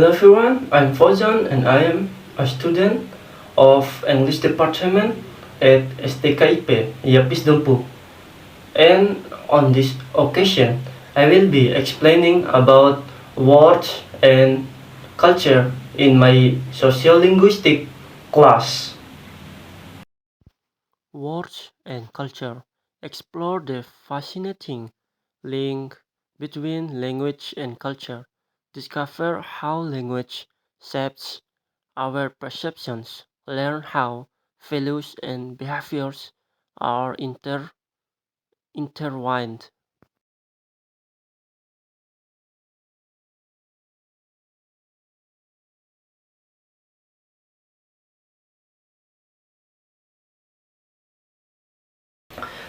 Hello everyone, I'm Fauzan and I am a student of English Department at STKIP Yapis Dempu. And on this occasion, I will be explaining about words and culture in my sociolinguistic class. Words and culture explore the fascinating link between language and culture, discover how language shapes our perceptions, learn how values and behaviors are intertwined.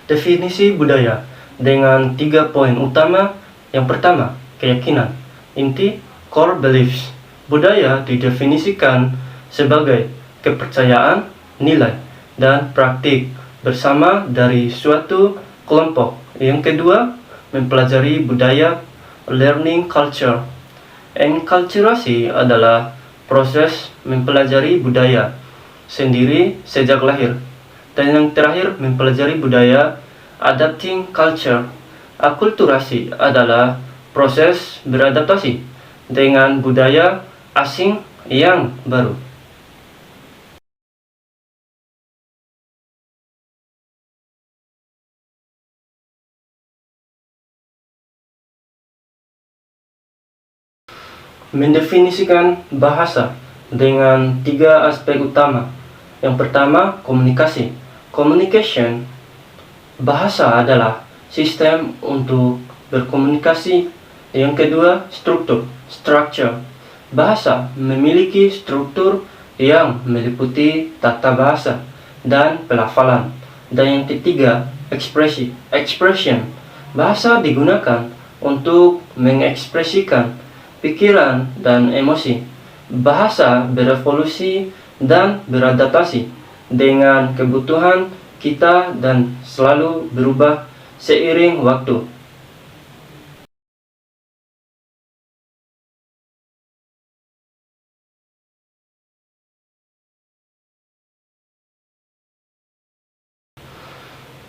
Definisi budaya dengan 3 poin utama. Yang pertama, keyakinan. Inti, core beliefs. Budaya didefinisikan sebagai kepercayaan, nilai, dan praktik bersama dari suatu kelompok. Yang kedua, mempelajari budaya, learning culture. Enkulturasi adalah proses mempelajari budaya sendiri sejak lahir. Dan yang terakhir, mempelajari budaya, adapting culture. Akulturasi adalah proses beradaptasi dengan budaya asing yang baru. Mendefinisikan bahasa dengan 3 aspek utama. Yang pertama, komunikasi. Communication. Bahasa adalah sistem untuk berkomunikasi. Yang kedua, struktur. Structure. Bahasa memiliki struktur yang meliputi tata bahasa dan pelafalan. Dan yang ketiga, ekspresi. Expression. Bahasa digunakan untuk mengekspresikan pikiran dan emosi. Bahasa berevolusi dan beradaptasi dengan kebutuhan kita dan selalu berubah seiring waktu.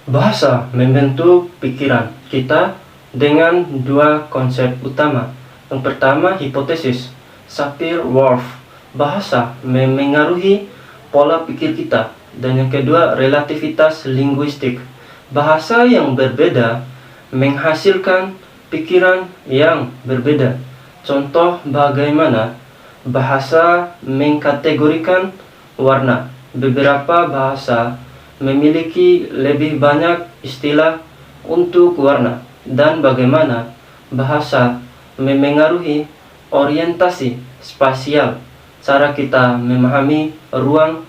Bahasa membentuk pikiran kita dengan 2 konsep utama. Yang pertama, hipotesis. Sapir-Whorf. Bahasa memengaruhi pola pikir kita. Dan yang kedua, relativitas linguistik. Bahasa yang berbeda menghasilkan pikiran yang berbeda. Contoh bagaimana bahasa mengkategorikan warna. Beberapa bahasa memiliki lebih banyak istilah untuk warna, dan bagaimana bahasa memengaruhi orientasi spasial, cara kita memahami ruang.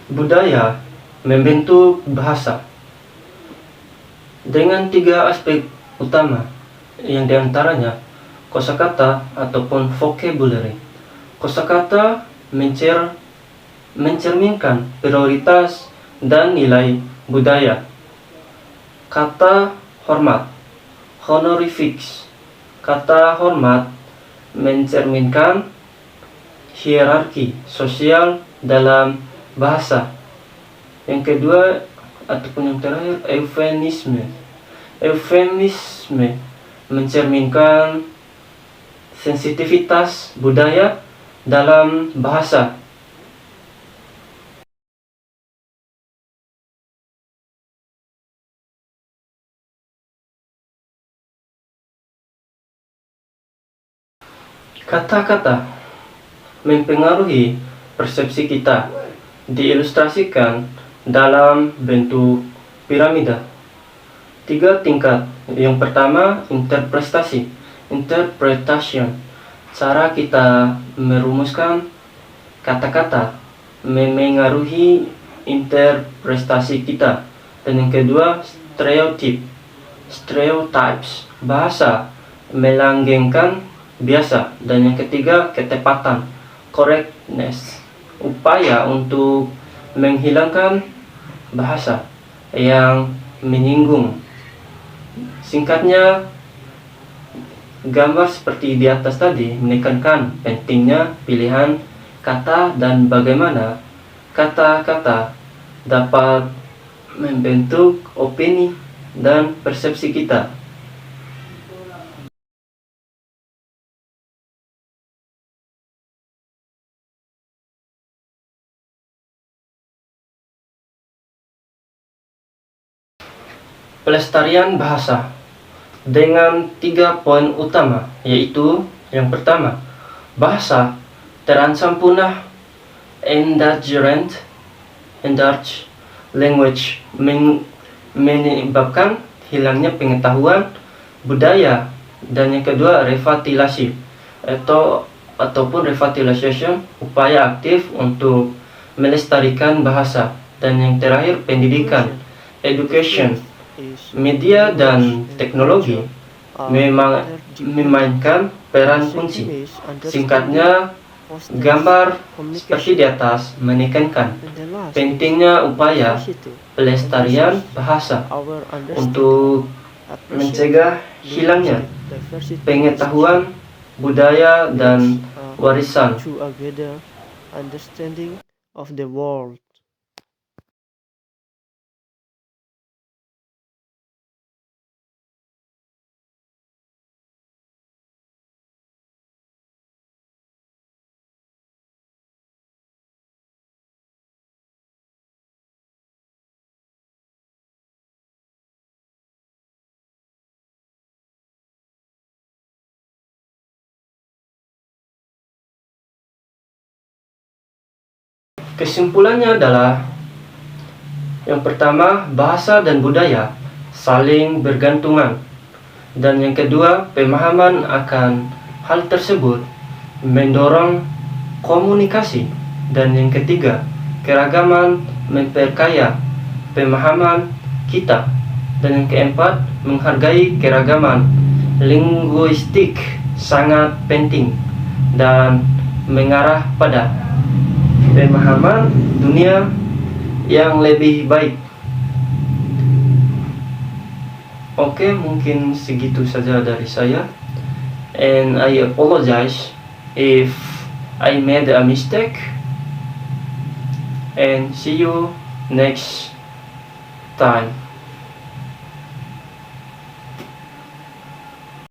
Budaya membentuk bahasa dengan 3 aspek utama, yang diantaranya kosakata ataupun vocabulary. Kosakata mencerminkan prioritas dan nilai budaya. Kata hormat, honorifics. Kata hormat mencerminkan hierarki sosial dalam bahasa. Yang kedua ataupun yang terakhir, eufemisme. Eufemisme mencerminkan sensitivitas budaya dalam bahasa. Kata-kata mempengaruhi persepsi kita, diilustrasikan dalam bentuk piramida. 3 tingkat. Yang pertama, interpretasi. Interpretation. Cara kita merumuskan kata-kata memengaruhi interpretasi kita. Dan yang kedua, stereotip. Stereotypes. Bahasa melanggengkan biasa. Dan yang ketiga, ketepatan. Correctness. Upaya untuk menghilangkan bahasa yang menyinggung. Singkatnya, gambar seperti di atas tadi menekankan pentingnya pilihan kata dan bagaimana kata-kata dapat membentuk opini dan persepsi kita. Pelestarian bahasa dengan 3 poin utama, yaitu yang pertama, bahasa terancam punah. Endangered language menyebabkan hilangnya pengetahuan budaya. Dan yang kedua, revitalisasi ataupun revitalization, upaya aktif untuk melestarikan bahasa. Dan yang terakhir, pendidikan, education. Media dan teknologi memainkan peran kunci. Singkatnya, gambar seperti di atas menekankan pentingnya upaya pelestarian bahasa untuk mencegah hilangnya pengetahuan budaya dan warisan. Kesimpulannya adalah, yang pertama, bahasa dan budaya saling bergantungan. Dan yang kedua, pemahaman akan hal tersebut mendorong komunikasi. Dan yang ketiga, keragaman memperkaya pemahaman kita. Dan yang keempat, menghargai keragaman linguistik sangat penting dan mengarah pada pemahaman dunia yang lebih baik. Oke, mungkin segitu saja dari saya. And I apologize if I made a mistake. And see you next time.